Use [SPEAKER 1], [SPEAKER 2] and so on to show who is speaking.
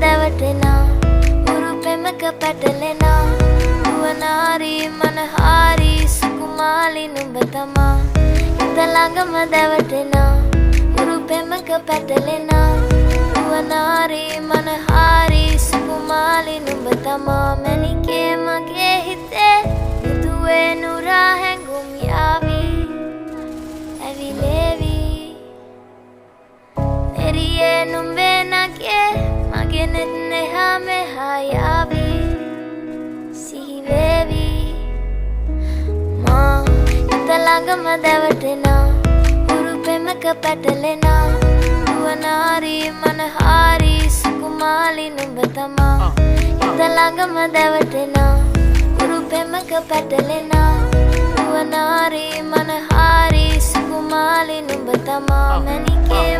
[SPEAKER 1] දැවටෙනා උරු පෙමක පැටලෙනා නුවනාරි මනහාරි සුකුමාලි නුඹ තමා හිත ළඟම දැවටෙනා උරු පෙමක පැටලෙනා නුවනාරි මනහාරි සුකුමාලි නුඹ තමා මැණිකේ මගේ හිතේ මුදුවේ නුරා හැඟුම් යාවි ඇවිලේවි එරියේ නුඹේ නගේ මගේ නෙත් නෙහා මෙහා යාවි සිහිවේවි මා හිත ළඟම දැවටෙනා උරු පෙමක පැටලෙනා නුවනාරි මනහාරි සුකුමාලි නුඹ තමා හිත ළඟම දැවටෙනා උරු පෙමක පැටලෙනා නුවනාරි මනහාරි සුකුමාලි නුඹ තමා මැණිකේ